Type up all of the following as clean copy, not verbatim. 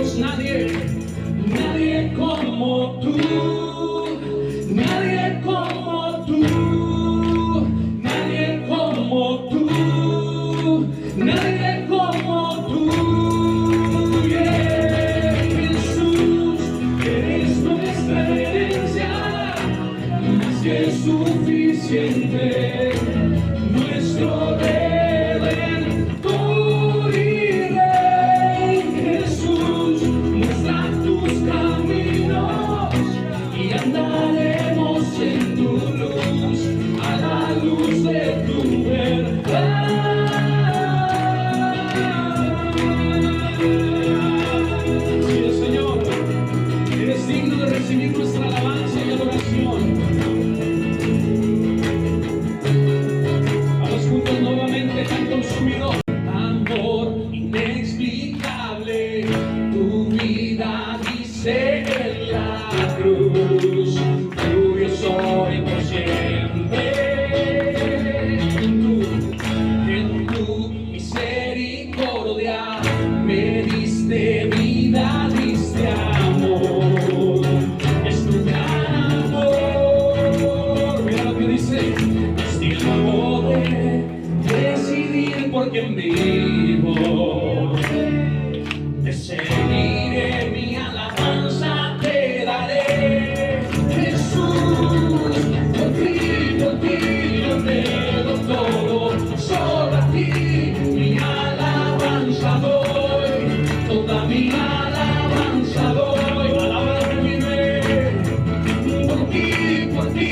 decimos nadie, nadie como tú, nadie como tú, nadie como tú, nadie como tú. Yeah. Jesús, eres nuestra herencia, más que suficiente, nuestro Redentor y Rey. Jesús, muestra tus caminos y andaremos en tu luz, a la luz de tu verdad. Sí, Señor, eres digno de recibir nuestra alabanza y adoración. Vamos juntos nuevamente, tan consumido. Amor inexplicable, tu vida dice en la cruz, tuyo soy por siempre. En tu misericordia me diste vida, diste amor. Es tu gran amor. Mira lo que dice: es tiempo de decidir por quién vivo. Te seguiré, mi alabanza te daré. Jesús, por ti yo te doy todo. Solo a ti mi alabanza doy, toda mi alabanza doy. Palabra de mi rey, por ti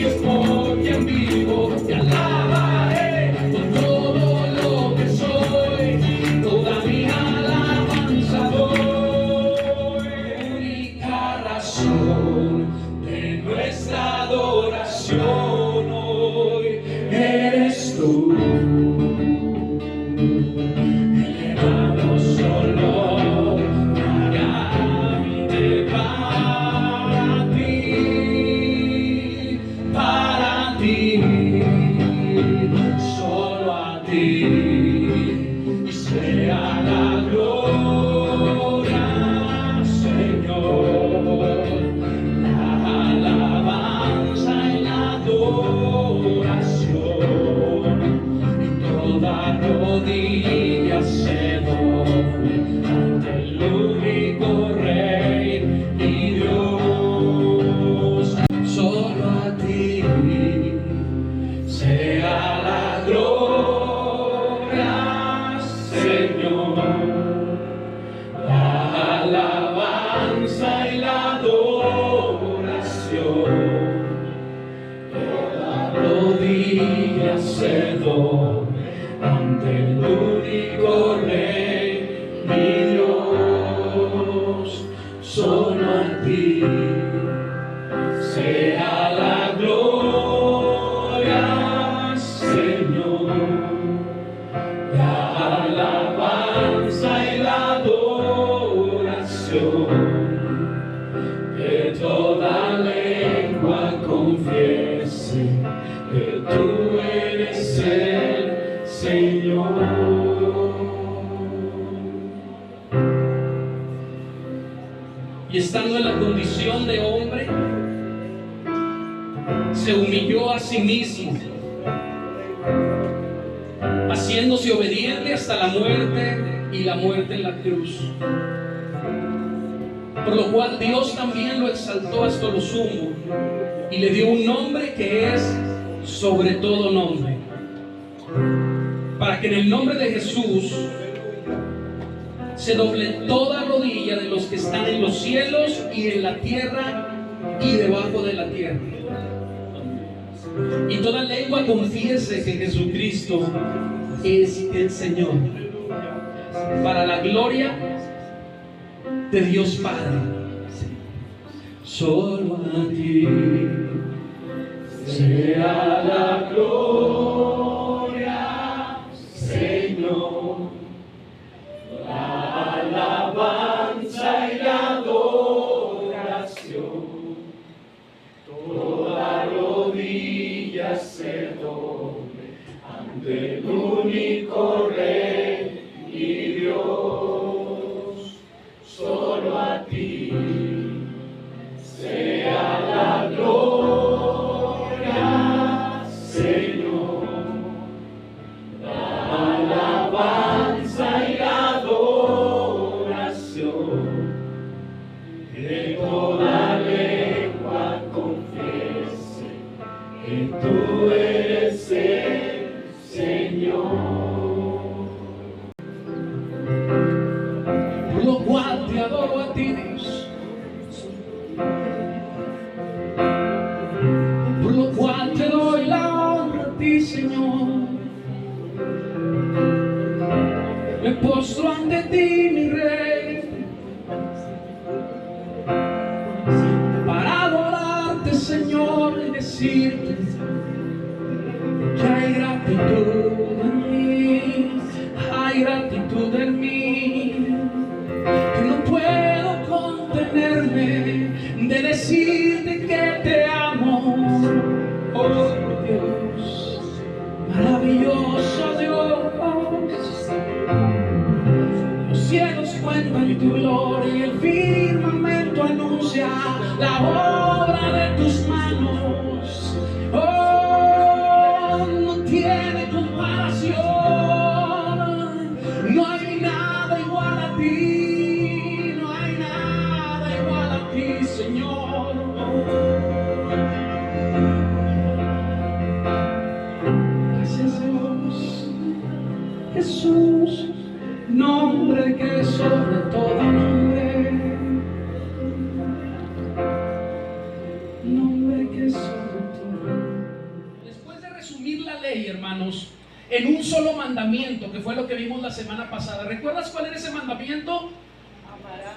es por quien vivo. Te alabaré con todo lo que soy, toda mi alabanza doy. Única razón de nuestra adoración hoy eres tú. Elevado solo fragante para ti, solo a ti, y sea la gloria, Señor, la alabanza y la adoración, y toda rodilla se doble ante el único Rey y Dios. Solo a ti sea la gloria, Señor, la alabanza y la adoración. Toda rodilla se doble ante el único Rey mi Dios. Solo a ti sea la gloria, Señor, la alabanza y la adoración. Que toda lengua confiese que tú eres el Señor. Y estando en la condición de hombre, se humilló a sí mismo, haciéndose obediente hasta la muerte, y la muerte en la cruz. Por lo cual Dios también lo exaltó hasta lo sumo y le dio un nombre que es sobre todo nombre, para que en el nombre de Jesús se doble toda rodilla de los que están en los cielos y en la tierra y debajo de la tierra, y toda lengua confiese que Jesucristo es el Señor, para la gloria de Dios Padre. Solo a ti sea la gloria, Señor, la alabanza y la adoración. Toda rodilla se doble ante el único Rey y Dios. Jesús, nombre que es sobre todo nombre, nombre que es sobre todo. Después de resumir la ley, hermanos, en un solo mandamiento, que fue lo que vimos la semana pasada, ¿recuerdas cuál era ese mandamiento?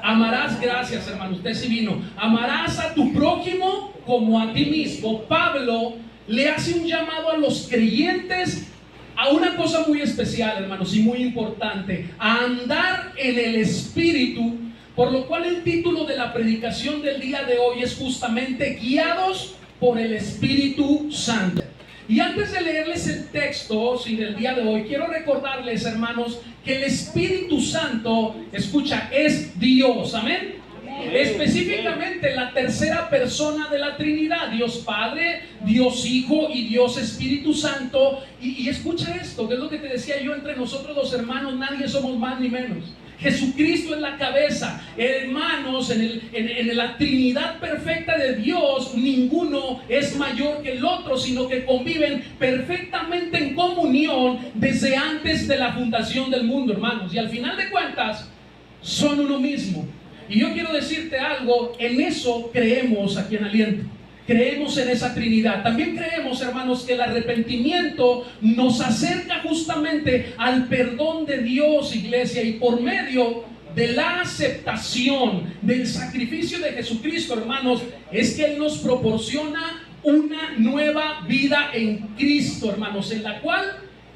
Amarás, gracias hermano, usted sí vino. Amarás a tu prójimo como a ti mismo. Pablo le hace un llamado a los creyentes a una cosa muy especial, hermanos, y muy importante: a andar en el Espíritu, por lo cual el título de la predicación del día de hoy es justamente guiados por el Espíritu Santo. Y antes de leerles el texto del día de hoy, quiero recordarles, hermanos, que el Espíritu Santo, escucha, es Dios, amén. Específicamente la tercera persona de la Trinidad, Dios Padre, Dios Hijo y Dios Espíritu Santo. Y escucha esto, que es lo que te decía yo: entre nosotros los hermanos nadie somos más ni menos. Jesucristo es la cabeza. Hermanos, en la Trinidad perfecta de Dios, ninguno es mayor que el otro, sino que conviven perfectamente en comunión desde antes de la fundación del mundo, hermanos. Y al final de cuentas, son uno mismo. Y yo quiero decirte algo: en eso creemos aquí en Aliento. Creemos en esa Trinidad. También creemos, hermanos, que el arrepentimiento nos acerca justamente al perdón de Dios, iglesia, y por medio de la aceptación del sacrificio de Jesucristo, hermanos, es que Él nos proporciona una nueva vida en Cristo, hermanos, en la cual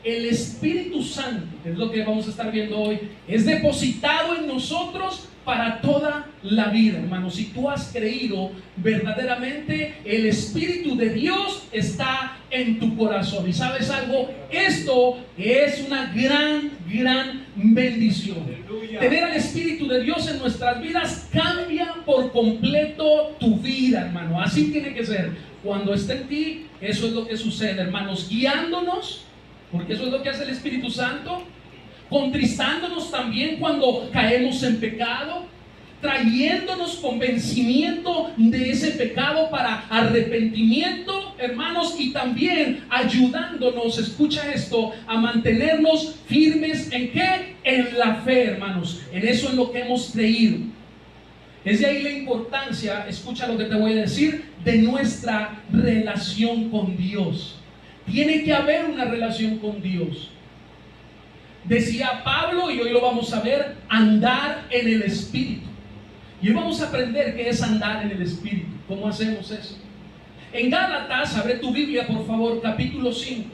el Espíritu Santo, que es lo que vamos a estar viendo hoy, es depositado en nosotros para toda la vida, hermanos. Si tú has creído verdaderamente, el Espíritu de Dios está en tu corazón. Y sabes algo, esto es una gran bendición. Aleluya. Tener al Espíritu de Dios en nuestras vidas cambia por completo tu vida, hermano. Así tiene que ser. Cuando esté en ti, eso es lo que sucede, hermanos, guiándonos, porque eso es lo que hace el Espíritu Santo, contristándonos también cuando caemos en pecado, trayéndonos convencimiento de ese pecado para arrepentimiento, hermanos, y también ayudándonos, escucha esto, a mantenernos firmes ¿en qué? En la fe, hermanos, en eso en lo que hemos creído. Es de ahí la importancia, escucha lo que te voy a decir, de nuestra relación con Dios. Tiene que haber una relación con Dios. Decía Pablo, y hoy lo vamos a ver, andar en el Espíritu. Y hoy vamos a aprender qué es andar en el Espíritu. ¿Cómo hacemos eso? En Gálatas, abre tu Biblia por favor, capítulo 5,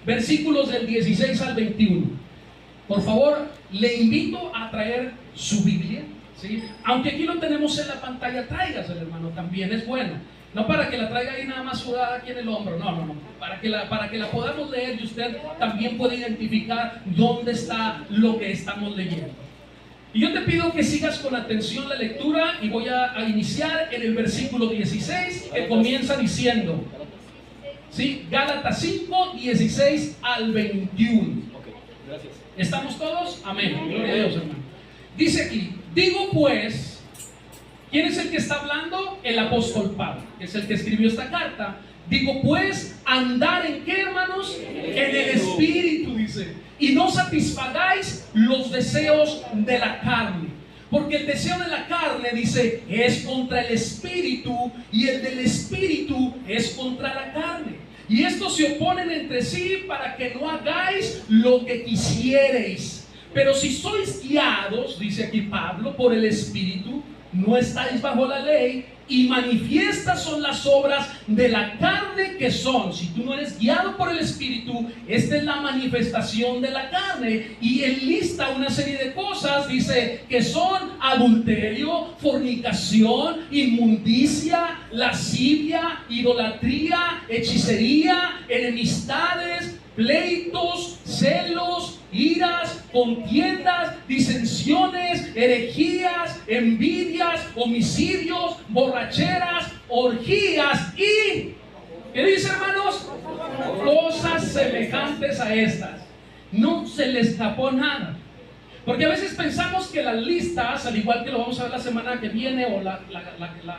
versículos del 16 al 21. Por favor, le invito a traer su Biblia, ¿sí? Aunque aquí lo tenemos en la pantalla, tráigasela, hermano, también es bueno. No para que la traiga ahí nada más sudada aquí en el hombro, no. Para que la podamos leer y usted también puede identificar dónde está lo que estamos leyendo. Y yo te pido que sigas con atención la lectura y voy a iniciar en el versículo 16 que comienza diciendo, ¿sí? Gálatas 5, 16 al 21. ¿Estamos todos? Amén. Gloria a Dios, hermano. Dice aquí, digo pues, ¿quién es el que está hablando? El apóstol Pablo, que es el que escribió esta carta. Digo pues, andar en qué, hermanos? En el Espíritu, dice. Y no satisfagáis los deseos de la carne. Porque el deseo de la carne, dice, es contra el Espíritu, y el del Espíritu es contra la carne. Y estos se oponen entre sí para que no hagáis lo que quisiereis. Pero si sois guiados, dice aquí Pablo, por el Espíritu, no estáis bajo la ley. Y manifiestas son las obras de la carne, que son, si tú no eres guiado por el Espíritu, esta es la manifestación de la carne. Y él lista una serie de cosas, dice que son adulterio, fornicación, inmundicia, lascivia, idolatría, hechicería, enemistades, pleitos, celos, iras, contiendas, disensiones, herejías, envidias, homicidios, borracheras, orgías y, ¿qué dice, hermanos? Cosas semejantes a estas. No se le escapó nada. Porque a veces pensamos que las listas, al igual que lo vamos a ver la semana que viene o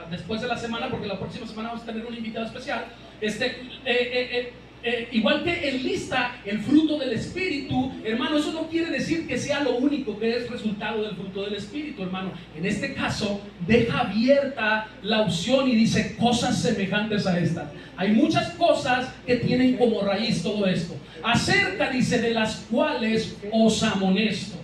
después de la semana, porque la próxima semana vamos a tener un invitado especial, igual que él lista el fruto del Espíritu, hermano, eso no quiere decir que sea lo único que es resultado del fruto del Espíritu, hermano. En este caso, deja abierta la opción y dice cosas semejantes a estas. Hay muchas cosas que tienen como raíz todo esto. Acerca, dice, de las cuales os amonesto.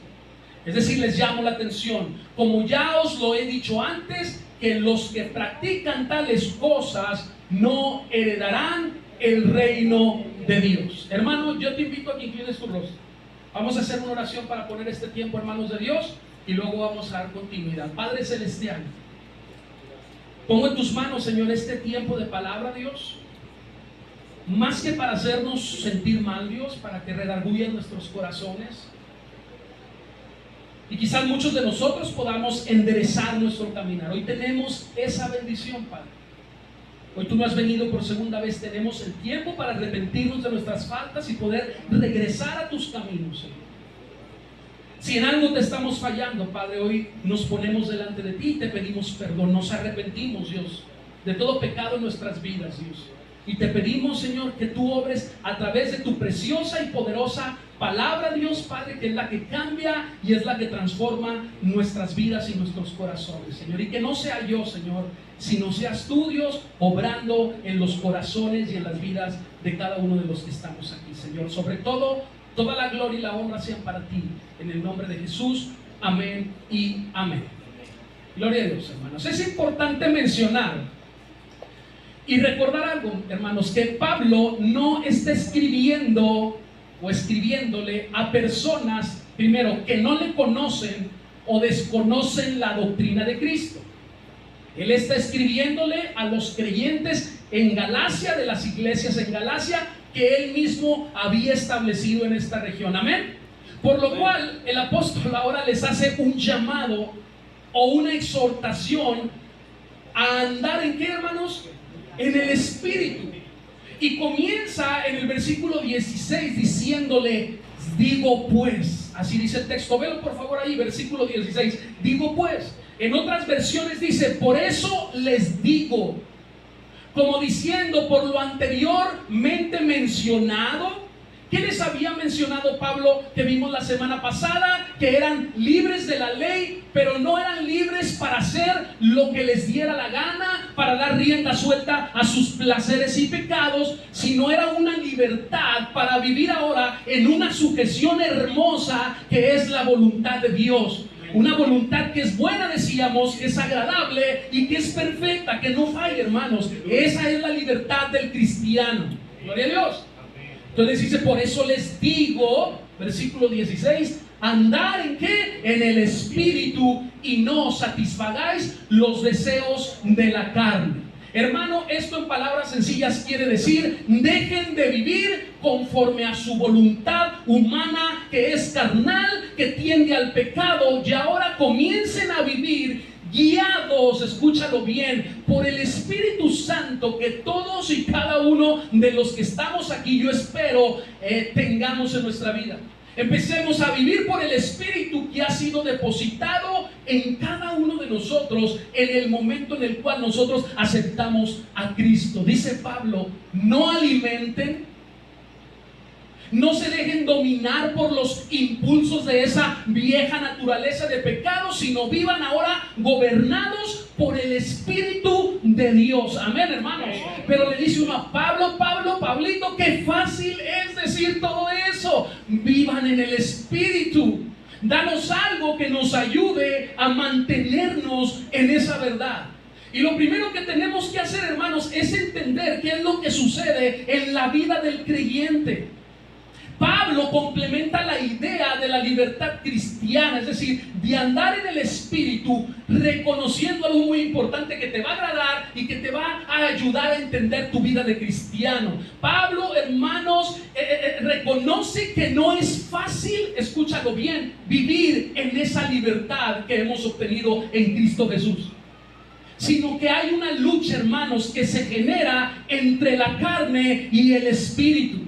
Es decir, les llamo la atención. Como ya os lo he dicho antes, que los que practican tales cosas no heredarán el reino de Dios. Hermano, yo te invito a que inclines tu rostro. Vamos a hacer una oración para poner este tiempo en manos de Dios y luego vamos a dar continuidad. Padre Celestial, pongo en tus manos, Señor, este tiempo de palabra, Dios, más que para hacernos sentir mal, Dios, para que redarguyan nuestros corazones y quizás muchos de nosotros podamos enderezar nuestro caminar. Hoy tenemos esa bendición, Padre. Hoy tú no has venido por segunda vez. Tenemos el tiempo para arrepentirnos de nuestras faltas y poder regresar a tus caminos, Señor. Si en algo te estamos fallando, Padre, hoy nos ponemos delante de ti y te pedimos perdón. Nos arrepentimos, Dios, de todo pecado en nuestras vidas, Dios. Y te pedimos, Señor, que tú obres a través de tu preciosa y poderosa palabra, Dios Padre, que es la que cambia y es la que transforma nuestras vidas y nuestros corazones, Señor. Y que no sea yo, Señor, sino seas tú, Dios, obrando en los corazones y en las vidas de cada uno de los que estamos aquí, Señor. Sobre todo, toda la gloria y la honra sean para ti. En el nombre de Jesús, amén y amén. Gloria a Dios, hermanos. Es importante mencionar y recordar algo, hermanos, que Pablo no está escribiendo o escribiéndole a personas, primero, que no le conocen o desconocen la doctrina de Cristo. Él está escribiéndole a los creyentes en Galacia, de las iglesias en Galacia, que él mismo había establecido en esta región. Amén. Por lo cual, el apóstol ahora les hace un llamado o una exhortación a andar ¿en qué, hermanos? En el Espíritu. Y comienza en el versículo 16 diciéndole, digo pues, así dice el texto, velo por favor ahí, versículo 16, digo pues. En otras versiones dice, por eso les digo, como diciendo, por lo anteriormente mencionado. ¿Qué les había mencionado Pablo que vimos la semana pasada? Que eran libres de la ley, pero no eran libres para hacer lo que les diera la gana, para dar rienda suelta a sus placeres y pecados, sino era una libertad para vivir ahora en una sujeción hermosa que es la voluntad de Dios. Una voluntad que es buena, decíamos, que es agradable y que es perfecta, que no falla, hermanos. Esa es la libertad del cristiano. Gloria a Dios. Entonces dice, por eso les digo, versículo 16, andar ¿en qué? En el Espíritu y no satisfagáis los deseos de la carne. Hermano, esto en palabras sencillas quiere decir, dejen de vivir conforme a su voluntad humana que es carnal, que tiende al pecado y ahora comiencen a vivir guiados, escúchalo bien, por el Espíritu Santo que todos y cada uno de los que estamos aquí, yo espero, tengamos en nuestra vida. Empecemos a vivir por el Espíritu que ha sido depositado en cada uno de nosotros en el momento en el cual nosotros aceptamos a Cristo. Dice Pablo, no alimenten, no se dejen dominar por los impulsos de esa vieja naturaleza de pecado, sino vivan ahora gobernados por el Espíritu de Dios. Amén, hermanos. Pero le dice uno a Pablo, Pablito, qué fácil es decir todo eso. Vivan en el Espíritu. Danos algo que nos ayude a mantenernos en esa verdad. Y lo primero que tenemos que hacer, hermanos, es entender qué es lo que sucede en la vida del creyente. Pablo complementa la idea de la libertad cristiana, es decir, de andar en el Espíritu, reconociendo algo muy importante que te va a agradar y que te va a ayudar a entender tu vida de cristiano. Pablo, hermanos, reconoce que no es fácil, escúchalo bien, vivir en esa libertad que hemos obtenido en Cristo Jesús. Sino que hay una lucha, hermanos, que se genera entre la carne y el Espíritu.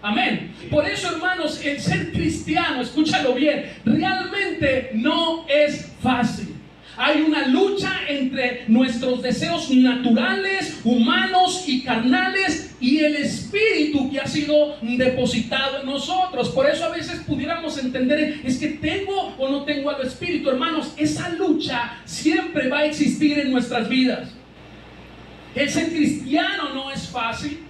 Amén. Por eso, hermanos, el ser cristiano, escúchalo bien, realmente no es fácil. Hay una lucha entre nuestros deseos naturales, humanos y carnales y el Espíritu que ha sido depositado en nosotros. Por eso a veces pudiéramos entender, es que tengo o no tengo al Espíritu. Hermanos, esa lucha siempre va a existir en nuestras vidas. El ser cristiano no es fácil.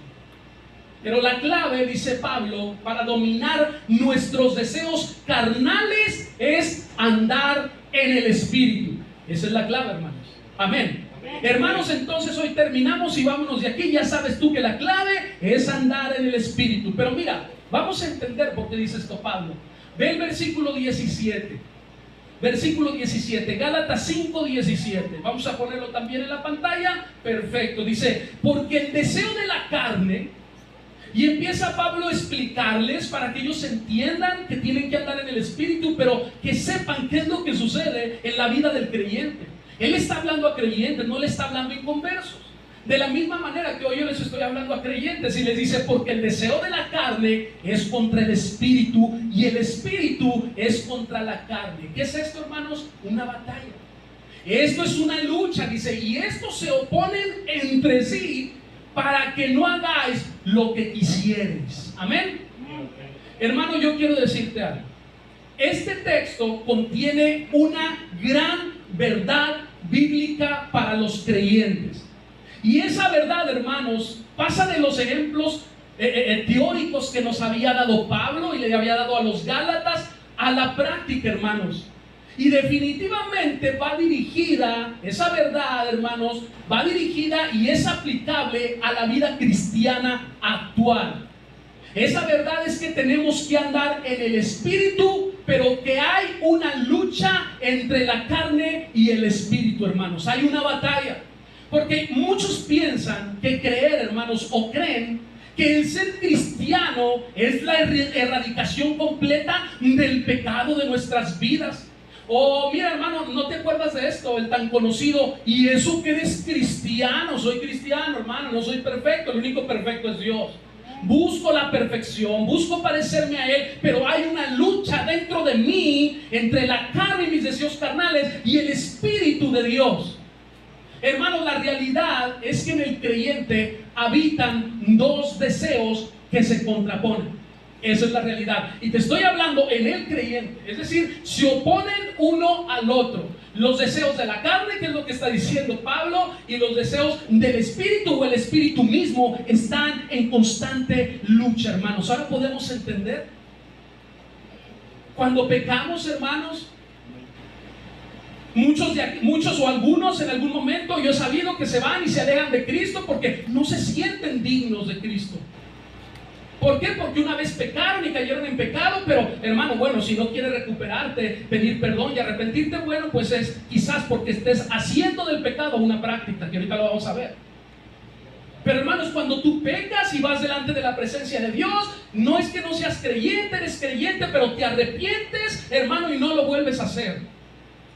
Pero la clave, dice Pablo, para dominar nuestros deseos carnales es andar en el Espíritu. Esa es la clave, hermanos. Amén. Hermanos, entonces hoy terminamos y vámonos de aquí. Ya sabes tú que la clave es andar en el Espíritu. Pero mira, vamos a entender por qué dice esto Pablo. Ve el versículo 17. Versículo 17, Gálatas 5:17. Vamos a ponerlo también en la pantalla. Perfecto. Dice, porque el deseo de la carne... Y empieza Pablo a explicarles para que ellos entiendan que tienen que andar en el Espíritu, pero que sepan qué es lo que sucede en la vida del creyente. Él está hablando a creyentes, no le está hablando a inconversos. De la misma manera que hoy yo les estoy hablando a creyentes y les dice, porque el deseo de la carne es contra el Espíritu y el Espíritu es contra la carne. ¿Qué es esto, hermanos? Una batalla. Esto es una lucha, dice, y estos se oponen entre sí para que no hagáis lo que quisierais. Amén. Hermano, yo quiero decirte algo. Este texto contiene una gran verdad bíblica para los creyentes. Y esa verdad, hermanos, pasa de los ejemplos teóricos que nos había dado Pablo y le había dado a los Gálatas a la práctica, hermanos. Y definitivamente va dirigida, esa verdad, hermanos, va dirigida y es aplicable a la vida cristiana actual. Esa verdad es que tenemos que andar en el Espíritu, pero que hay una lucha entre la carne y el Espíritu, hermanos. Hay una batalla. Porque muchos piensan que creer, hermanos, o creen que el ser cristiano es la erradicación completa del pecado de nuestras vidas. Oh, mira, hermano, ¿no te acuerdas de esto? El tan conocido, y eso que eres cristiano. Soy cristiano, hermano, no soy perfecto, el único perfecto es Dios. Busco la perfección, busco parecerme a Él, pero hay una lucha dentro de mí entre la carne y mis deseos carnales y el Espíritu de Dios. Hermano, la realidad es que en el creyente habitan dos deseos que se contraponen. Esa es la realidad. Y te estoy hablando en el creyente. Es decir, se oponen uno al otro. Los deseos de la carne, que es lo que está diciendo Pablo, y los deseos del Espíritu o el Espíritu mismo están en constante lucha, hermanos. Ahora podemos entender. Cuando pecamos, hermanos, muchos o algunos en algún momento, yo he sabido que se van y se alejan de Cristo porque no se sienten dignos de Cristo. ¿Por qué? Porque una vez pecaron y cayeron en pecado, pero hermano, bueno, si no quieres recuperarte, pedir perdón y arrepentirte, bueno, pues es quizás porque estés haciendo del pecado una práctica, que ahorita lo vamos a ver. Pero hermanos, cuando tú pecas y vas delante de la presencia de Dios, no es que no seas creyente, eres creyente, pero te arrepientes, hermano, y no lo vuelves a hacer.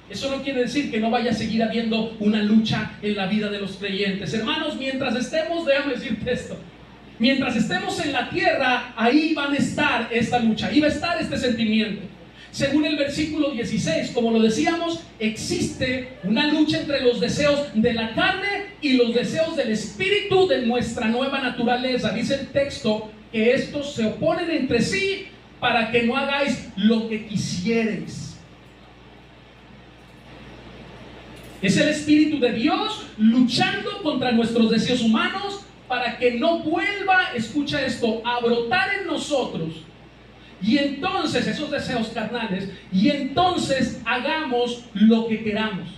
Eso no quiere decir que no vaya a seguir habiendo una lucha en la vida de los creyentes. Hermanos, mientras estemos, déjame decirte esto, mientras estemos en la tierra, ahí van a estar esta lucha, ahí va a estar este sentimiento. Según el versículo 16, como lo decíamos, existe una lucha entre los deseos de la carne y los deseos del espíritu de nuestra nueva naturaleza. Dice el texto que estos se oponen entre sí para que no hagáis lo que quisierais. Es el Espíritu de Dios luchando contra nuestros deseos humanos para que no vuelva, escucha esto, a brotar en nosotros. Y entonces, esos deseos carnales, y entonces hagamos lo que queramos.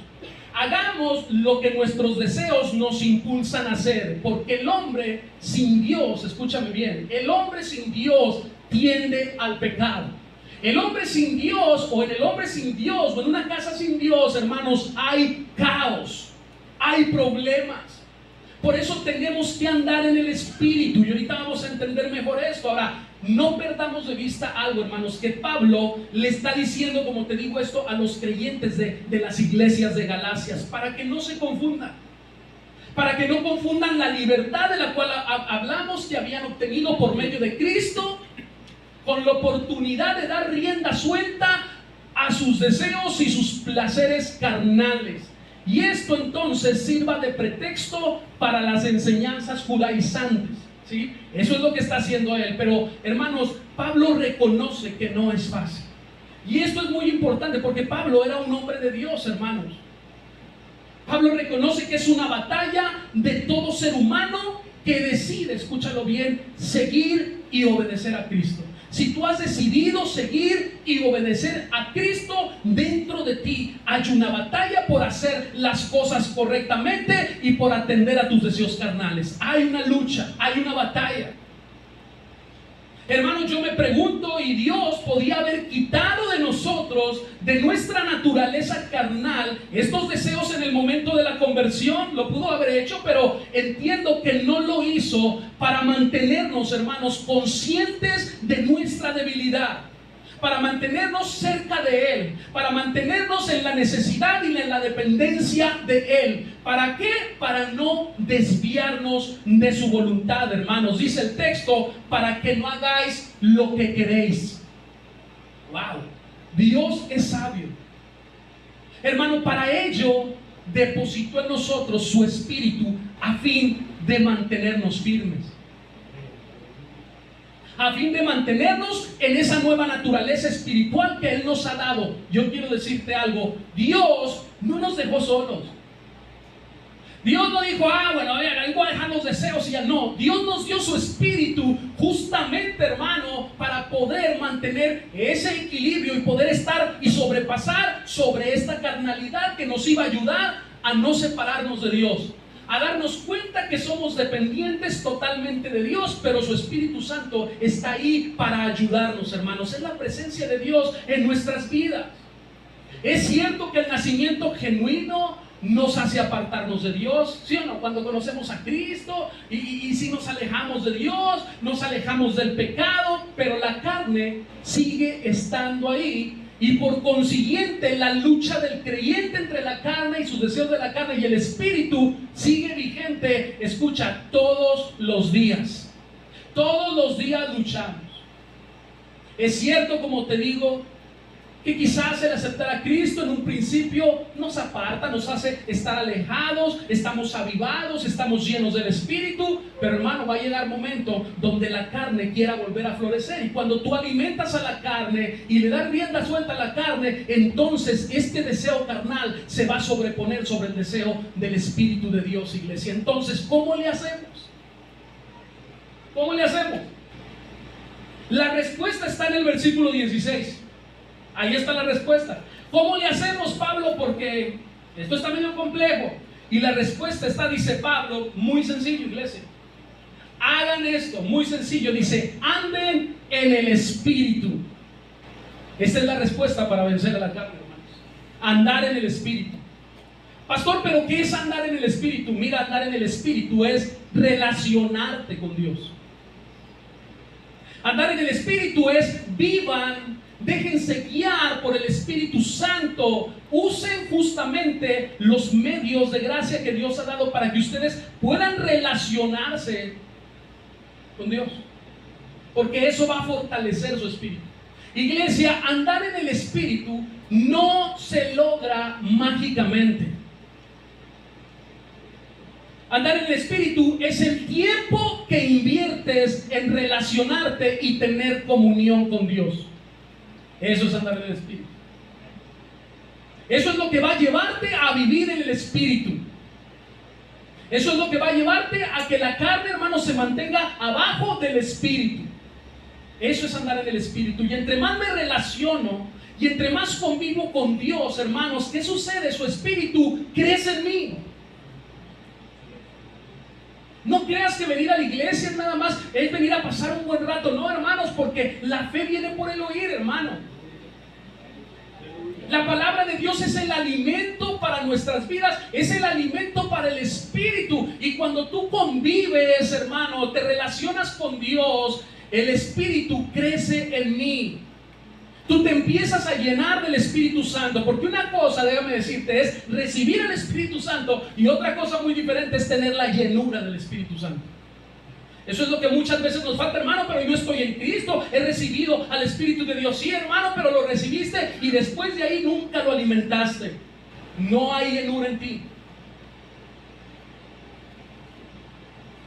Hagamos lo que nuestros deseos nos impulsan a hacer. Porque el hombre sin Dios, escúchame bien, el hombre sin Dios tiende al pecado. El hombre sin Dios, o en el hombre sin Dios, o en una casa sin Dios, hermanos, hay caos, hay problemas. Por eso tenemos que andar en el Espíritu. Y ahorita vamos a entender mejor esto. Ahora, no perdamos de vista algo, hermanos, que Pablo le está diciendo, como te digo esto, a los creyentes de las iglesias de Galacias, para que no se confundan. Para que no confundan la libertad de la cual hablamos que habían obtenido por medio de Cristo, con la oportunidad de dar rienda suelta a sus deseos y sus placeres carnales. Y esto entonces sirva de pretexto para las enseñanzas judaizantes, ¿sí? Eso es lo que está haciendo él. Pero hermanos, Pablo reconoce que no es fácil. Y esto es muy importante porque Pablo era un hombre de Dios, hermanos. Pablo reconoce que es una batalla de todo ser humano que decide, escúchalo bien, seguir y obedecer a Cristo. Si tú has decidido seguir y obedecer a Cristo, dentro de ti hay una batalla por hacer las cosas correctamente y por atender a tus deseos carnales. Hay una lucha, hay una batalla. Hermanos, yo me pregunto, y Dios podía haber quitado de nosotros, de nuestra naturaleza carnal, estos deseos en el momento de la conversión. Lo pudo haber hecho, pero entiendo que no lo hizo para mantenernos, hermanos, conscientes de nuestra debilidad, para mantenernos cerca de Él, para mantenernos en la necesidad y en la dependencia de Él. ¿Para qué? Para no desviarnos de su voluntad, hermanos. Dice el texto, para que no hagáis lo que queréis. Wow, Dios es sabio. Hermano, para ello depositó en nosotros su espíritu a fin de mantenernos firmes, a fin de mantenernos en esa nueva naturaleza espiritual que Él nos ha dado. Yo quiero decirte algo, Dios no nos dejó solos. Dios no dijo, bueno, ahí voy a dejar los deseos y ya no. Dios nos dio su espíritu justamente, hermano, para poder mantener ese equilibrio y poder estar y sobrepasar sobre esta carnalidad que nos iba a ayudar a no separarnos de Dios, a darnos cuenta que somos dependientes totalmente de Dios, pero su Espíritu Santo está ahí para ayudarnos, hermanos. Es la presencia de Dios en nuestras vidas. Es cierto que el nacimiento genuino nos hace apartarnos de Dios, ¿sí o no? Cuando conocemos a Cristo y si nos alejamos de Dios, nos alejamos del pecado, pero la carne sigue estando ahí. Y por consiguiente la lucha del creyente entre la carne y sus deseos de la carne y el espíritu sigue vigente, escucha, todos los días. Todos los días luchamos. Es cierto, como te digo, que quizás el aceptar a Cristo en un principio nos aparta, nos hace estar alejados, estamos avivados, estamos llenos del Espíritu, pero hermano, va a llegar momento donde la carne quiera volver a florecer, y cuando tú alimentas a la carne y le das rienda suelta a la carne, entonces este deseo carnal se va a sobreponer sobre el deseo del Espíritu de Dios, iglesia. Entonces, ¿cómo le hacemos? ¿Cómo le hacemos? La respuesta está en el versículo 16. Ahí está la respuesta. ¿Cómo le hacemos, Pablo? Porque esto está medio complejo. Y la respuesta está, dice Pablo, muy sencillo, iglesia. Hagan esto, muy sencillo. Dice, anden en el Espíritu. Esta es la respuesta para vencer a la carne, hermanos. Andar en el Espíritu. Pastor, pero ¿qué es andar en el Espíritu? Mira, andar en el Espíritu es relacionarte con Dios. Andar en el Espíritu es vivan, déjense guiar por el Espíritu Santo. Usen justamente los medios de gracia que Dios ha dado para que ustedes puedan relacionarse con Dios, porque eso va a fortalecer su espíritu. Iglesia, andar en el Espíritu no se logra mágicamente. Andar en el Espíritu es el tiempo que inviertes en relacionarte y tener comunión con Dios. Eso es andar en el Espíritu. Eso es lo que va a llevarte a vivir en el Espíritu. Eso es lo que va a llevarte a que la carne, hermano, se mantenga abajo del Espíritu. Eso es andar en el Espíritu. Y entre más me relaciono y entre más convivo con Dios, hermanos, ¿qué sucede? Su Espíritu crece en mí. No creas que venir a la iglesia nada más es venir a pasar un buen rato. No, hermanos, porque la fe viene por el oír, hermano. La palabra de Dios es el alimento para nuestras vidas, es el alimento para el espíritu. Y cuando tú convives, hermano, te relacionas con Dios, el Espíritu crece en mí. Tú te empiezas a llenar del Espíritu Santo, porque una cosa, déjame decirte, es recibir el Espíritu Santo, y otra cosa muy diferente es tener la llenura del Espíritu Santo. Eso es lo que muchas veces nos falta, hermano, pero yo estoy en Cristo, he recibido al Espíritu de Dios. Sí, hermano, pero lo recibiste y después de ahí nunca lo alimentaste. No hay llenura en ti.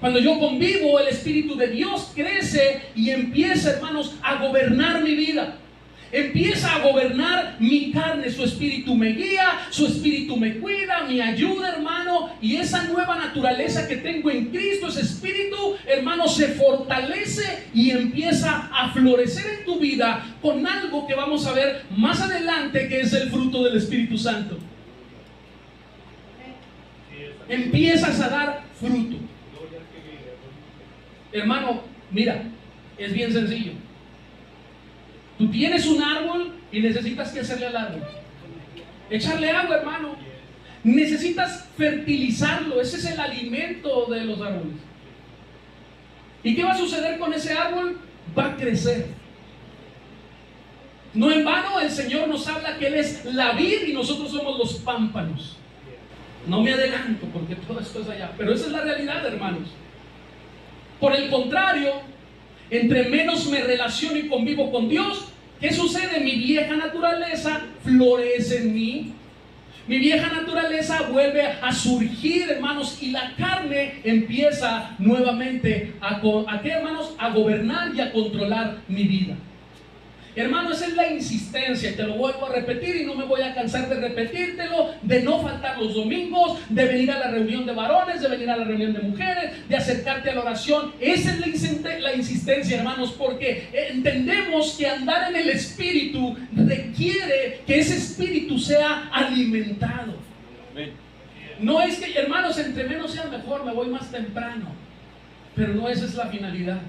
Cuando yo convivo, el Espíritu de Dios crece y empieza, hermanos, a gobernar mi vida. Empieza a gobernar mi carne. Su Espíritu me guía, su Espíritu me cuida, me ayuda, hermano. Y esa nueva naturaleza que tengo en Cristo, ese Espíritu, hermano, se fortalece y empieza a florecer en tu vida con algo que vamos a ver más adelante, que es el fruto del Espíritu Santo. Empiezas a dar fruto. Hermano, mira, es bien sencillo. Tú tienes un árbol y necesitas que hacerle al árbol. Echarle agua, hermano. Necesitas fertilizarlo. Ese es el alimento de los árboles. ¿Y qué va a suceder con ese árbol? Va a crecer. No en vano el Señor nos habla que Él es la vid y nosotros somos los pámpanos. No me adelanto porque todo esto es allá, pero esa es la realidad, hermanos. Por el contrario, entre menos me relaciono y convivo con Dios, ¿qué sucede? Mi vieja naturaleza florece en mí. Mi vieja naturaleza vuelve a surgir, hermanos, y la carne empieza nuevamente ¿qué, hermanos? A gobernar y a controlar mi vida. Hermano, esa es la insistencia, y te lo vuelvo a repetir y no me voy a cansar de repetírtelo, de no faltar los domingos, de venir a la reunión de varones, de venir a la reunión de mujeres, de acercarte a la oración. Esa es la insistencia, hermanos, porque entendemos que andar en el Espíritu requiere que ese Espíritu sea alimentado. No es que, hermanos, entre menos sea mejor, me voy más temprano, pero no esa es la finalidad.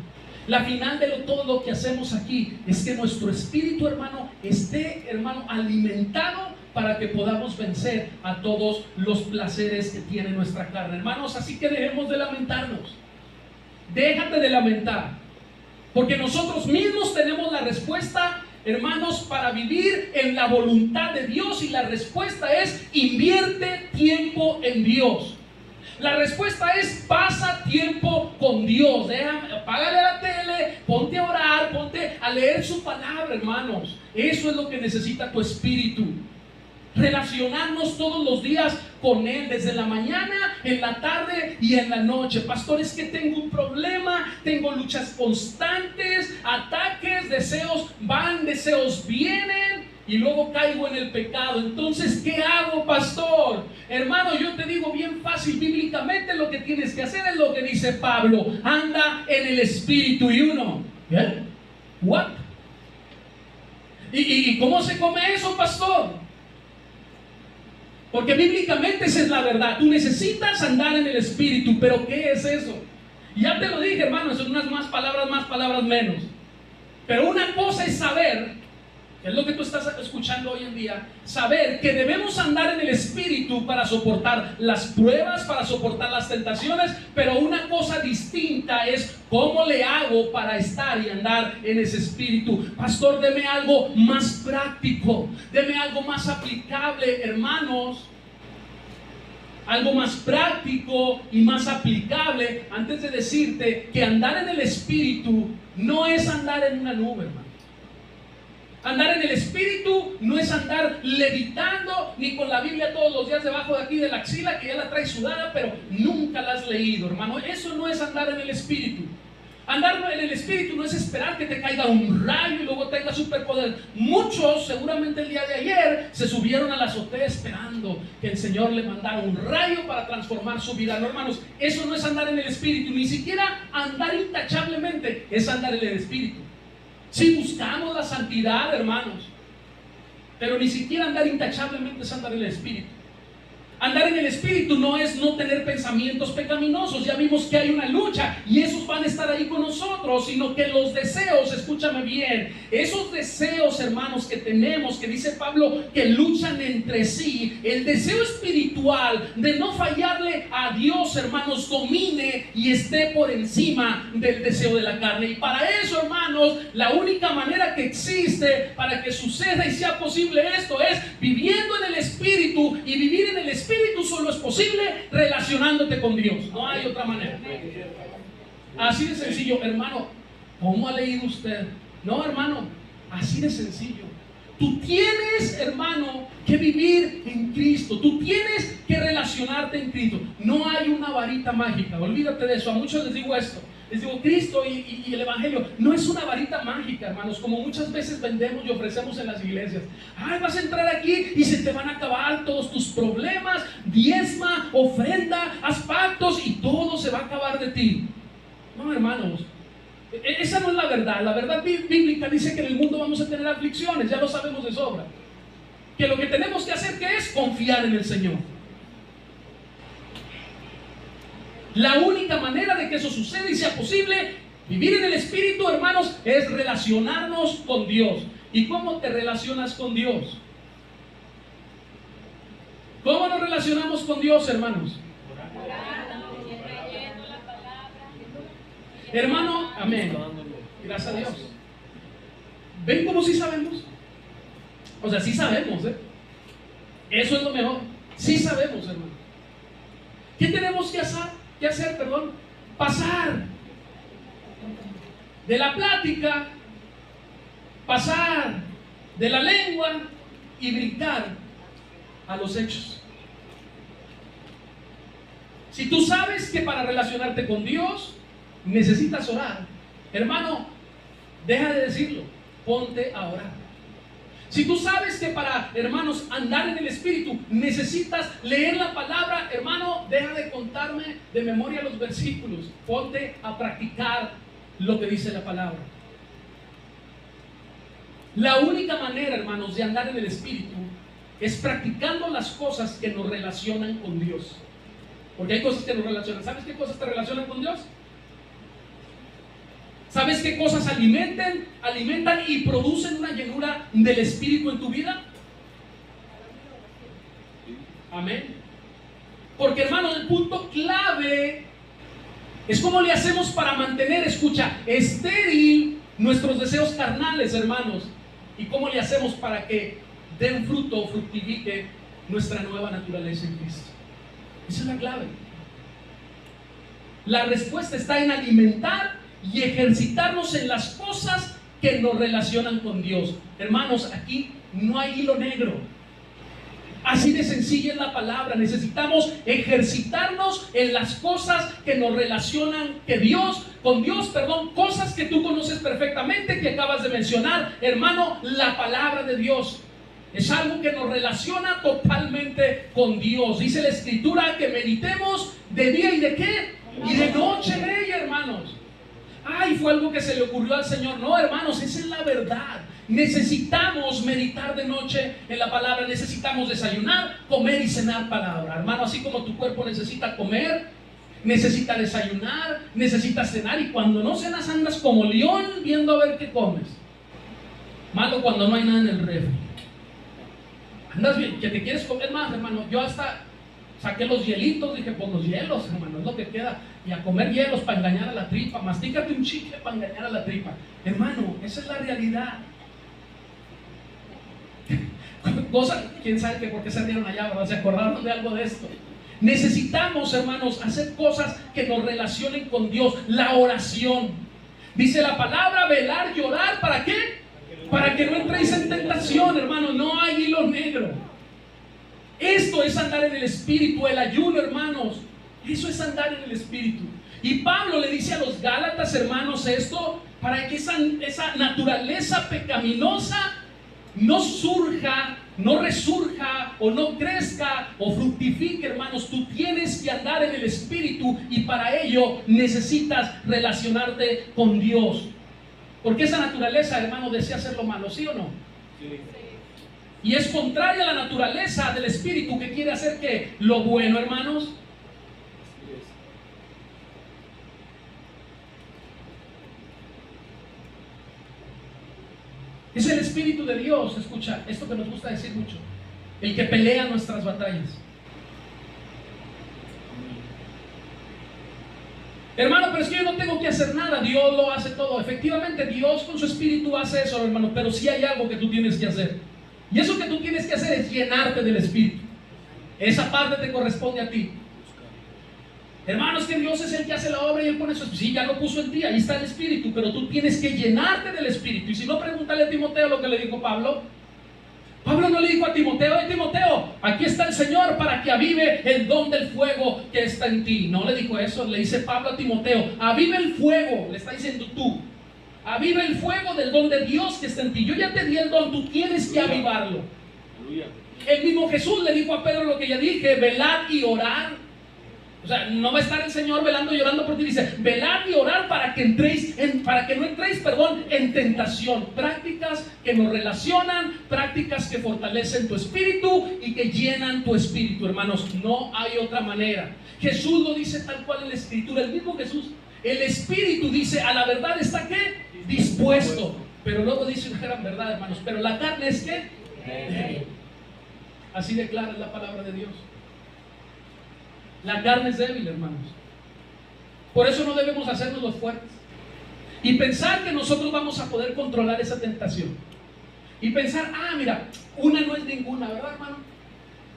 La final de todo lo que hacemos aquí es que nuestro espíritu, hermano, esté, hermano, alimentado para que podamos vencer a todos los placeres que tiene nuestra carne. Hermanos, así que dejemos de lamentarnos. Déjate de lamentar, porque nosotros mismos tenemos la respuesta, hermanos, para vivir en la voluntad de Dios, y la respuesta es: invierte tiempo en Dios. La respuesta es: pasa tiempo con Dios. Apágale la tele, ponte a orar, ponte a leer su palabra, hermanos. Eso es lo que necesita tu espíritu. Relacionarnos todos los días con Él, desde la mañana, en la tarde y en la noche. Pastor, es que tengo un problema, tengo luchas constantes, ataques, deseos van, deseos vienen, y luego caigo en el pecado. Entonces, ¿qué hago, pastor? Hermano, yo te digo bien fácil, bíblicamente lo que tienes que hacer es lo que dice Pablo: anda en el Espíritu. Y uno, ¿eh? ¿What? ¿Y cómo se come eso, pastor? Porque bíblicamente esa es la verdad. Tú necesitas andar en el Espíritu. ¿Pero qué es eso? Ya te lo dije, hermano, son unas más palabras menos. Pero una cosa es saber es lo que tú estás escuchando hoy en día, saber que debemos andar en el Espíritu para soportar las pruebas, para soportar las tentaciones, pero una cosa distinta es cómo le hago para estar y andar en ese Espíritu. Pastor, deme algo más práctico, deme algo más aplicable, hermanos. Algo más práctico y más aplicable antes de decirte que andar en el Espíritu no es andar en una nube, hermano. Andar en el Espíritu no es andar levitando ni con la Biblia todos los días debajo de aquí de la axila, que ya la traes sudada, pero nunca la has leído, hermano. Eso no es andar en el Espíritu. Andar en el Espíritu no es esperar que te caiga un rayo y luego tengas superpoder. Muchos, seguramente el día de ayer, se subieron a la azotea esperando que el Señor le mandara un rayo para transformar su vida. No, hermanos, eso no es andar en el Espíritu. Ni siquiera andar intachablemente es andar en el Espíritu. Si buscamos la santidad, hermanos, pero ni siquiera andar intachablemente es andar en el Espíritu. Andar en el Espíritu no es no tener pensamientos pecaminosos. Ya vimos que hay una lucha y esos van a estar ahí con nosotros, sino que los deseos, escúchame bien, esos deseos, hermanos, que tenemos, que dice Pablo, que luchan entre sí, el deseo espiritual de no fallarle a Dios, hermanos, domine y esté por encima del deseo de la carne. Y para eso, hermanos, la única manera que existe para que suceda y sea posible esto es viviendo en el Espíritu. Y vivir en el Espíritu solo es posible relacionándote con Dios. No hay otra manera. Así de sencillo, hermano. ¿Cómo ha leído usted? No, hermano, así de sencillo. Tú tienes, hermano, que vivir en Cristo. Tú tienes que relacionarte en Cristo. No hay una varita mágica. Olvídate de eso. A muchos les digo esto. Les digo, Cristo y el Evangelio no es una varita mágica, hermanos, como muchas veces vendemos y ofrecemos en las iglesias. Ay, vas a entrar aquí y se te van a acabar todos tus problemas. Diezma, ofrenda, haz pactos y todo se va a acabar de ti. No, hermanos, esa no es la verdad. La verdad bíblica dice que en el mundo vamos a tener aflicciones, ya lo sabemos de sobra. Que lo que tenemos que hacer, ¿qué es? Confiar en el Señor. La única manera de que eso suceda y sea posible, vivir en el Espíritu, hermanos, es relacionarnos con Dios. ¿Y cómo te relacionas con Dios? ¿Cómo nos relacionamos con Dios, hermanos? Hermano, amén. Gracias a Dios. ¿Ven cómo sí sabemos? O sea, sí sabemos, ¿eh? Eso es lo mejor. Sí sabemos, hermano. ¿Qué tenemos que hacer? Pasar de la plática, pasar de la lengua y brincar a los hechos. Si tú sabes que para relacionarte con Dios necesitas orar, hermano, deja de decirlo, ponte a orar. Si tú sabes que para, hermanos, andar en el Espíritu necesitas leer la palabra, hermano, deja de contarme de memoria los versículos. Ponte a practicar lo que dice la palabra. La única manera, hermanos, de andar en el Espíritu es practicando las cosas que nos relacionan con Dios. Porque hay cosas que nos relacionan. ¿Sabes qué cosas te relacionan con Dios? ¿Sabes qué cosas alimentan y producen una llenura del Espíritu en tu vida? Amén. Porque, hermano, el punto clave es cómo le hacemos para mantener, escucha, estéril nuestros deseos carnales, hermanos. Y cómo le hacemos para que den fruto o fructifique nuestra nueva naturaleza en Cristo. Esa es la clave. La respuesta está en alimentar y ejercitarnos en las cosas que nos relacionan con Dios. Hermanos, aquí no hay hilo negro. Así de sencilla es la palabra. Necesitamos ejercitarnos en las cosas que nos relacionan con Dios, cosas que tú conoces perfectamente, que acabas de mencionar. Hermano, la palabra de Dios es algo que nos relaciona totalmente con Dios. Dice la Escritura que meditemos de día y de ¿qué? Y de noche en ella, hermanos. Ay, fue algo que se le ocurrió al Señor. No, hermanos, esa es la verdad. Necesitamos meditar de noche en la palabra. Necesitamos desayunar, comer y cenar palabra. Hermano, así como tu cuerpo necesita comer, necesita desayunar, necesita cenar. Y cuando no cenas andas como león viendo a ver qué comes. Malo cuando no hay nada en el refri. Andas bien, que te quieres comer más, hermano. Yo hasta saqué los hielitos, dije, pues los hielos, hermano, es lo que queda. Y a comer hielos para engañar a la tripa. Mastícate un chicle para engañar a la tripa. Hermano, esa es la realidad. Cosas, quién sabe que por qué se rieron allá, ¿verdad? Se acordaron de algo de esto. Necesitamos, hermanos, hacer cosas que nos relacionen con Dios. La oración. Dice la palabra, velar y orar, ¿para qué? Para que no entréis en tentación, hermano. No hay hilo negro. Esto es andar en el Espíritu. El ayuno, hermanos, eso es andar en el Espíritu. Y Pablo le dice a los Gálatas, hermanos, esto, para que esa naturaleza pecaminosa no surja, no resurja o no crezca o fructifique, hermanos. Tú tienes que andar en el Espíritu y para ello necesitas relacionarte con Dios. Porque esa naturaleza, hermano, desea hacer lo malo, ¿sí o no? Sí. Y es contraria a la naturaleza del Espíritu, que quiere hacer que lo bueno, hermanos. Es el Espíritu de Dios, escucha, esto que nos gusta decir mucho, el que pelea nuestras batallas. Hermano, pero es que yo no tengo que hacer nada, Dios lo hace todo. Efectivamente, Dios con su Espíritu hace eso, hermano, pero sí hay algo que tú tienes que hacer. Y eso que tú tienes que hacer es llenarte del Espíritu. Esa parte te corresponde a ti. Hermanos, que Dios es el que hace la obra y Él pone su Espíritu. Sí, ya lo puso en ti, ahí está el Espíritu, pero tú tienes que llenarte del Espíritu. Y si no, pregúntale a Timoteo lo que le dijo Pablo. Pablo no le dijo a Timoteo, Timoteo, aquí está el Señor para que avive el don del fuego que está en ti. No le dijo eso, le dice Pablo a Timoteo, avive el fuego, le está diciendo tú. Aviva el fuego del don de Dios que está en ti. Yo ya te di el don, tú tienes que avivarlo. El mismo Jesús le dijo a Pedro lo que ya dije, velad y orar. O sea, no va a estar el Señor velando y orando por ti. Dice, velad y orar para que no entréis, en tentación. Prácticas que nos relacionan, prácticas que fortalecen tu espíritu y que llenan tu espíritu, hermanos. No hay otra manera. Jesús lo dice tal cual en la Escritura. El mismo Jesús, el espíritu dice, a la verdad está ¿qué? Dispuesto. Pero luego dice una gran verdad, hermanos. Pero la carne es ¿qué? Débil. Así declara la palabra de Dios. La carne es débil, hermanos. Por eso no debemos hacernos los fuertes y pensar que nosotros vamos a poder controlar esa tentación. Y pensar, mira, una no es ninguna, ¿verdad, hermano?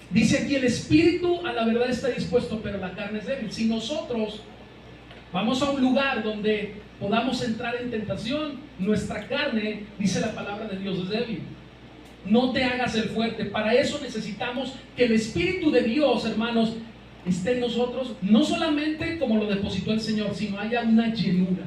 Dice aquí, el espíritu a la verdad está dispuesto, pero la carne es débil. Si nosotros vamos a un lugar donde podamos entrar en tentación, nuestra carne, dice la palabra de Dios, es débil. No te hagas el fuerte. Para eso necesitamos que el Espíritu de Dios, hermanos, esté en nosotros, no solamente como lo depositó el Señor, sino haya una llenura,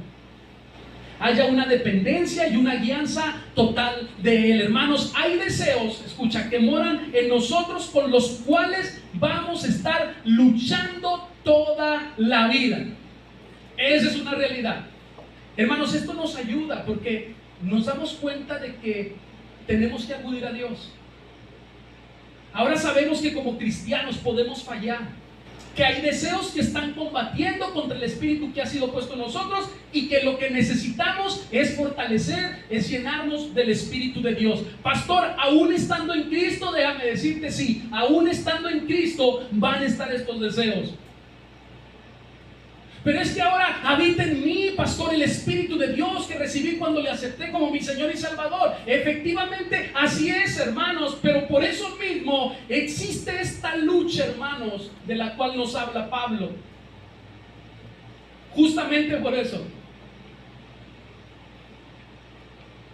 haya una dependencia y una guianza total de Él. Hermanos, hay deseos, escucha, que moran en nosotros con los cuales vamos a estar luchando toda la vida. Esa es una realidad. Hermanos, esto nos ayuda porque nos damos cuenta de que tenemos que acudir a Dios. Ahora sabemos que como cristianos podemos fallar, que hay deseos que están combatiendo contra el Espíritu que ha sido puesto en nosotros y que lo que necesitamos es fortalecer, es llenarnos del Espíritu de Dios. Pastor, aún estando en Cristo, déjame decirte, sí, aún estando en Cristo van a estar estos deseos. Pero es que ahora habita en mí, pastor, el Espíritu de Dios que recibí cuando le acepté como mi Señor y Salvador. Efectivamente, así es, hermanos, pero por eso mismo existe esta lucha, hermanos, de la cual nos habla Pablo. Justamente por eso.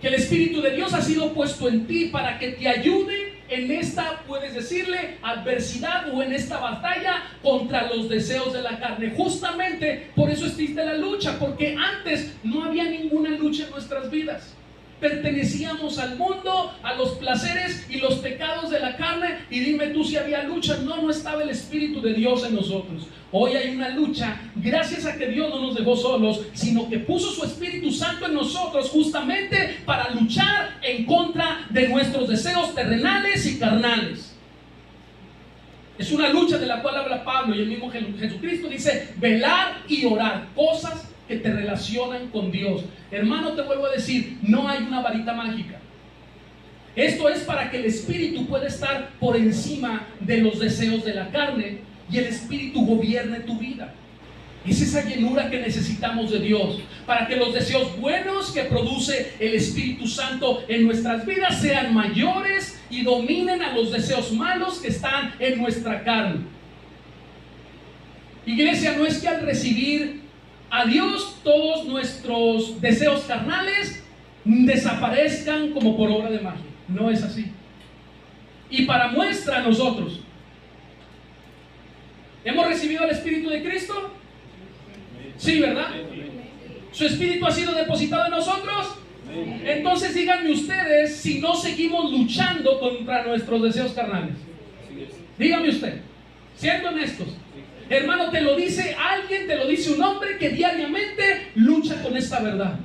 Que el Espíritu de Dios ha sido puesto en ti para que te ayude en esta, puedes decirle, adversidad o en esta batalla contra los deseos de la carne. Justamente por eso existe la lucha, porque antes no había ninguna lucha en nuestras vidas. Pertenecíamos al mundo, a los placeres y los pecados de la carne. Y dime tú si había lucha. No estaba el Espíritu de Dios en nosotros. Hoy hay una lucha, gracias a que Dios no nos dejó solos, sino que puso su Espíritu Santo en nosotros justamente para luchar en contra de nuestros deseos terrenales y carnales. Es una lucha de la cual habla Pablo, y el mismo Jesucristo dice, velar y orar, cosas que te relacionan con Dios. Hermano, te vuelvo a decir, no hay una varita mágica. Esto es para que el espíritu pueda estar por encima de los deseos de la carne y el espíritu gobierne tu vida. Es esa llenura que necesitamos de Dios para que los deseos buenos que produce el Espíritu Santo en nuestras vidas sean mayores y dominen a los deseos malos que están en nuestra carne. Iglesia, no es que al recibir a Dios todos nuestros deseos carnales desaparezcan como por obra de magia. No es así. Y para muestra a nosotros, ¿hemos recibido el Espíritu de Cristo? Sí, ¿verdad? ¿Su Espíritu ha sido depositado en nosotros? Entonces díganme ustedes si no seguimos luchando contra nuestros deseos carnales. Dígame usted, siendo honestos. Hermano, te lo dice alguien, te lo dice un hombre que diariamente lucha con esta verdad.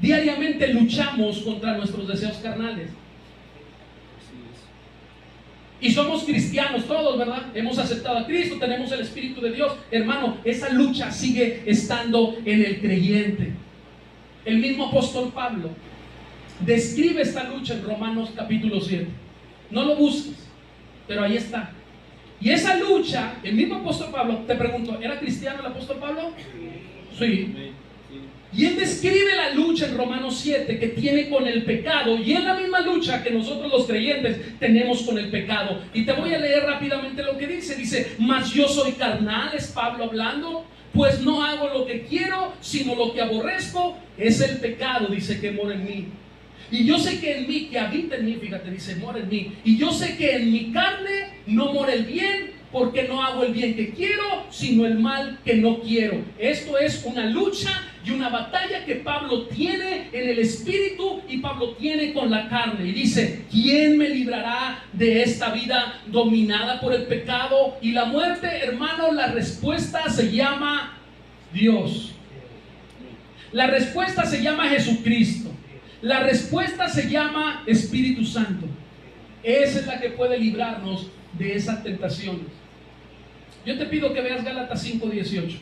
Diariamente luchamos contra nuestros deseos carnales. Y somos cristianos todos, ¿verdad? Hemos aceptado a Cristo, tenemos el Espíritu de Dios. Hermano, esa lucha sigue estando en el creyente. El mismo apóstol Pablo describe esta lucha en Romanos capítulo 7. No lo busques, pero ahí está. Y esa lucha, el mismo apóstol Pablo, te pregunto, ¿era cristiano el apóstol Pablo? Sí. Y él describe la lucha en Romanos 7 que tiene con el pecado, y es la misma lucha que nosotros los creyentes tenemos con el pecado. Y te voy a leer rápidamente lo que dice. Dice: mas yo soy carnal, es Pablo hablando, pues no hago lo que quiero, sino lo que aborrezco, es el pecado, dice, que mora en mí. Y yo sé que en mí, que habita en mí, fíjate, dice, mora en mí. Y yo sé que en mi carne no mora el bien, porque no hago el bien que quiero, sino el mal que no quiero. Esto es una lucha y una batalla que Pablo tiene en el espíritu y Pablo tiene con la carne. Y dice: ¿quién me librará de esta vida dominada por el pecado y la muerte? Hermano, la respuesta se llama Dios. La respuesta se llama Jesucristo. La respuesta se llama Espíritu Santo. Esa es la que puede librarnos de esas tentaciones. Yo te pido que veas Gálatas 5:18.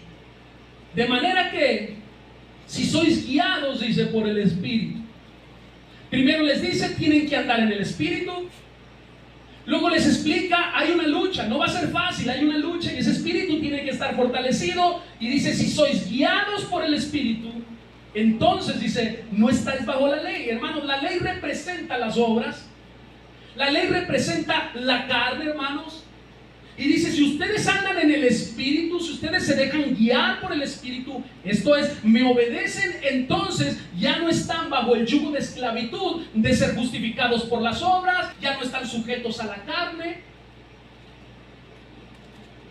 De manera que, si sois guiados, dice, por el Espíritu. Primero les dice, tienen que andar en el Espíritu. Luego les explica, hay una lucha, no va a ser fácil, hay una lucha y ese Espíritu tiene que estar fortalecido. Y dice, si sois guiados por el Espíritu, entonces dice, no estáis bajo la ley. Hermanos, la ley representa las obras. La ley representa la carne, hermanos. Y dice, si ustedes andan en el Espíritu, si ustedes se dejan guiar por el Espíritu, esto es, me obedecen, entonces ya no están bajo el yugo de esclavitud, de ser justificados por las obras, ya no están sujetos a la carne.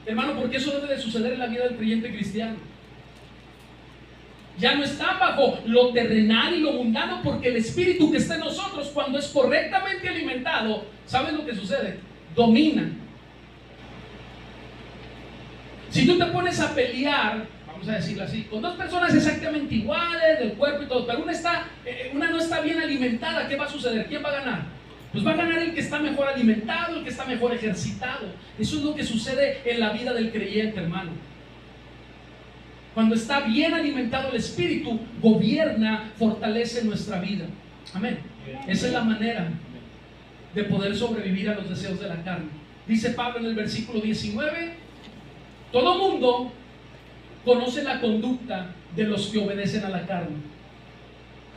Hermano, porque eso debe de suceder en la vida del creyente cristiano. Ya no están bajo lo terrenal y lo mundano, porque el Espíritu que está en nosotros, cuando es correctamente alimentado, ¿saben lo que sucede? Domina. Si tú te pones a pelear, vamos a decirlo así, con dos personas exactamente iguales, del cuerpo y todo, pero una no está bien alimentada, ¿qué va a suceder? ¿Quién va a ganar? Pues va a ganar el que está mejor alimentado, el que está mejor ejercitado. Eso es lo que sucede en la vida del creyente, hermano. Cuando está bien alimentado el Espíritu, gobierna, fortalece nuestra vida. Amén. Esa es la manera de poder sobrevivir a los deseos de la carne. Dice Pablo en el versículo 19: todo mundo conoce la conducta de los que obedecen a la carne.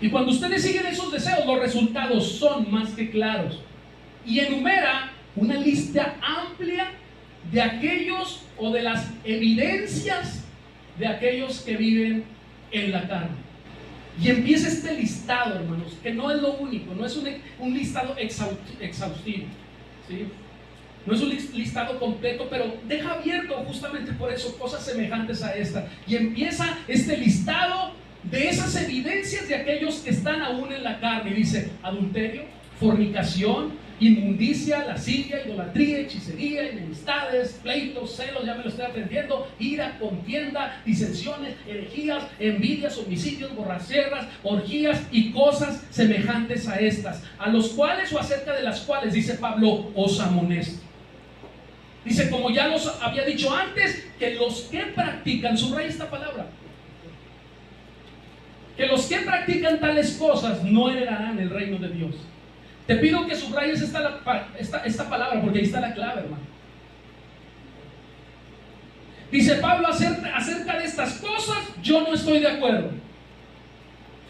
Y cuando ustedes siguen esos deseos, los resultados son más que claros. Y enumera una lista amplia de aquellos o de las evidencias de aquellos que viven en la carne. Y empieza este listado, hermanos, que no es lo único, no es un listado exhaustivo, ¿sí? No es un listado completo, pero deja abierto justamente por eso cosas semejantes a esta. Y empieza este listado de esas evidencias de aquellos que están aún en la carne. Y dice: adulterio, fornicación, inmundicia, lascivia, idolatría, hechicería, enemistades, pleitos, celos, ya me lo estoy aprendiendo, ira, contienda, disensiones, herejías, envidias, homicidios, borracheras, orgías y cosas semejantes a estas, a los cuales o acerca de las cuales, dice Pablo, os amonesto. Dice, como ya los había dicho antes, que los que practican, subraya esta palabra, que los que practican tales cosas no heredarán el reino de Dios. Te pido que subrayes esta palabra, porque ahí está la clave, hermano. Dice Pablo acerca de estas cosas, yo no estoy de acuerdo.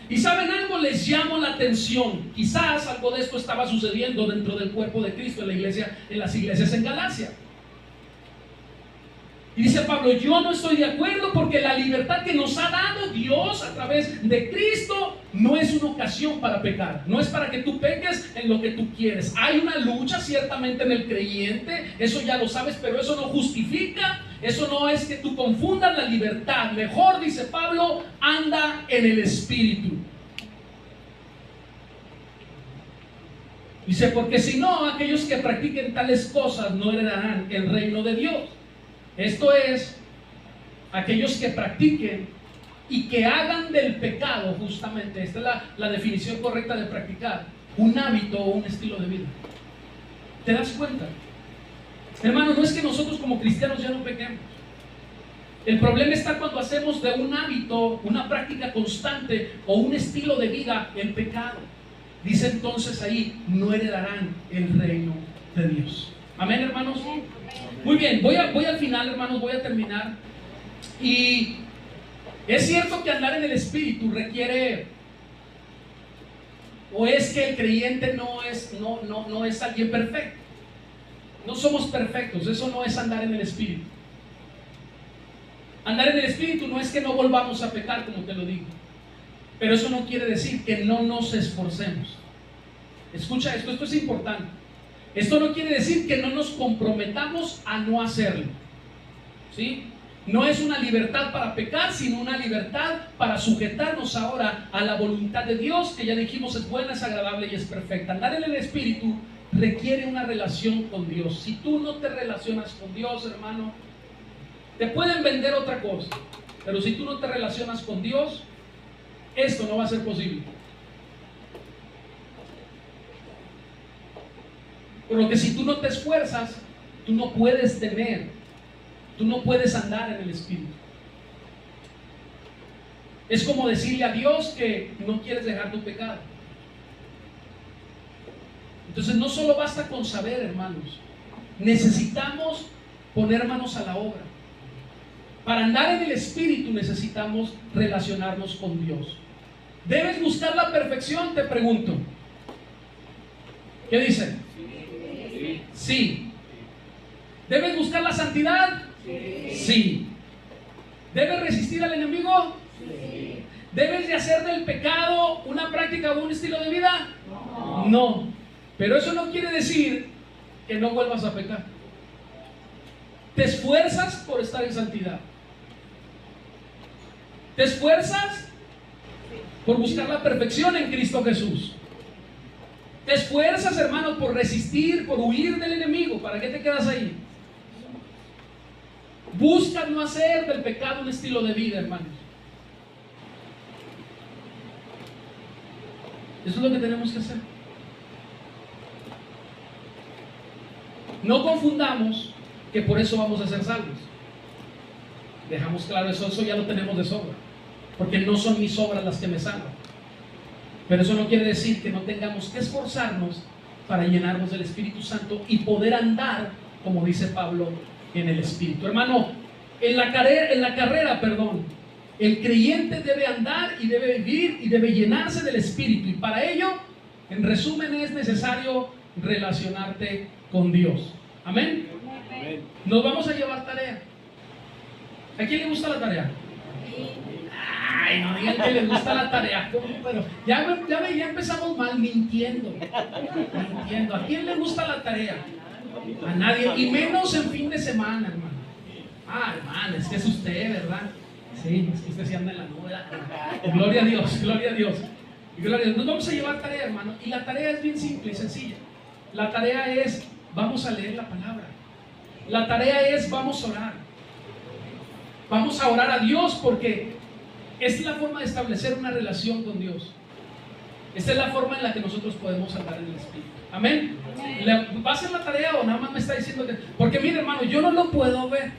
Y ¿saben algo? Les llamo la atención. Quizás algo de esto estaba sucediendo dentro del cuerpo de Cristo en la iglesia, en las iglesias en Galacia. Y dice Pablo, yo no estoy de acuerdo porque la libertad que nos ha dado Dios a través de Cristo no es una ocasión para pecar. No es para que tú peques en lo que tú quieres. Hay una lucha ciertamente en el creyente, eso ya lo sabes, pero eso no justifica, eso no es que tú confundas la libertad. Mejor, dice Pablo, anda en el Espíritu. Dice, porque si no, aquellos que practiquen tales cosas no heredarán el reino de Dios. Esto es, aquellos que practiquen y que hagan del pecado, justamente, esta es la definición correcta de practicar, un hábito o un estilo de vida. ¿Te das cuenta? Hermano, no es que nosotros como cristianos ya no pequemos. El problema está cuando hacemos de un hábito, una práctica constante o un estilo de vida el pecado. Dice entonces ahí, no heredarán el reino de Dios. Amén, hermanos. Muy bien, voy al final, hermanos, voy a terminar. Y es cierto que andar en el Espíritu requiere, o es que el creyente no es alguien perfecto. No somos perfectos, eso no es andar en el Espíritu. Andar en el Espíritu no es que no volvamos a pecar, como te lo digo, pero eso no quiere decir que no nos esforcemos. Escucha esto es importante. Esto no quiere decir que no nos comprometamos a no hacerlo, ¿sí? No es una libertad para pecar, sino una libertad para sujetarnos ahora a la voluntad de Dios, que ya dijimos es buena, es agradable y es perfecta. Andar en el Espíritu requiere una relación con Dios. Si tú no te relacionas con Dios, hermano, te pueden vender otra cosa, pero si tú no te relacionas con Dios, esto no va a ser posible. Por lo que si tú no te esfuerzas, tú no puedes andar en el Espíritu. Es como decirle a Dios que no quieres dejar tu pecado. Entonces no solo basta con saber, hermanos, necesitamos poner manos a la obra. Para andar en el Espíritu necesitamos relacionarnos con Dios. ¿Debes buscar la perfección? Te pregunto. ¿Qué dicen? Sí. ¿Debes buscar la santidad? Sí. ¿Debes resistir al enemigo? Sí. ¿Debes de hacer del pecado una práctica o un estilo de vida? No. Pero eso no quiere decir que no vuelvas a pecar. Te esfuerzas por estar en santidad. Te esfuerzas por buscar la perfección en Cristo Jesús. Te esfuerzas, hermano, por resistir, por huir del enemigo. ¿Para qué te quedas ahí? Buscas no hacer del pecado un estilo de vida, hermanos. Eso es lo que tenemos que hacer. No confundamos que por eso vamos a ser salvos. Dejamos claro eso ya lo tenemos de sobra. Porque no son mis obras las que me salvan. Pero eso no quiere decir que no tengamos que esforzarnos para llenarnos del Espíritu Santo y poder andar, como dice Pablo, en el Espíritu. Hermano, en la carrera, el creyente debe andar y debe vivir y debe llenarse del Espíritu. Y para ello, en resumen, es necesario relacionarte con Dios. Amén. Nos vamos a llevar tarea. ¿A quién le gusta la tarea? Ay, no digan que les gusta la tarea. Pero ya empezamos mal mintiendo. ¿A quién le gusta la tarea? A nadie, y menos en fin de semana, hermano. Ah, hermano, es que es usted, ¿verdad? Sí, es que usted se anda en la nube. Gloria a Dios, gloria a Dios. Gloria a Dios. Nos vamos a llevar tarea, hermano. Y la tarea es bien simple y sencilla. La tarea es, vamos a leer la palabra. La tarea es, vamos a orar. Vamos a orar a Dios porque esta es la forma de establecer una relación con Dios. Esta es la forma en la que nosotros podemos andar en el Espíritu. Amén. ¿Va a hacer la tarea o nada más me está diciendo que? Porque mire, hermano, yo no lo puedo ver.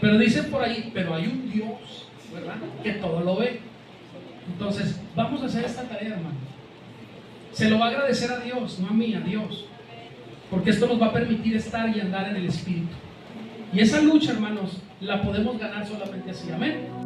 Pero dicen por ahí, pero hay un Dios, ¿verdad? Que todo lo ve. Entonces, vamos a hacer esta tarea, hermano. Se lo va a agradecer a Dios, no a mí, a Dios. Porque esto nos va a permitir estar y andar en el Espíritu. Y esa lucha, hermanos, la podemos ganar solamente así. Amén.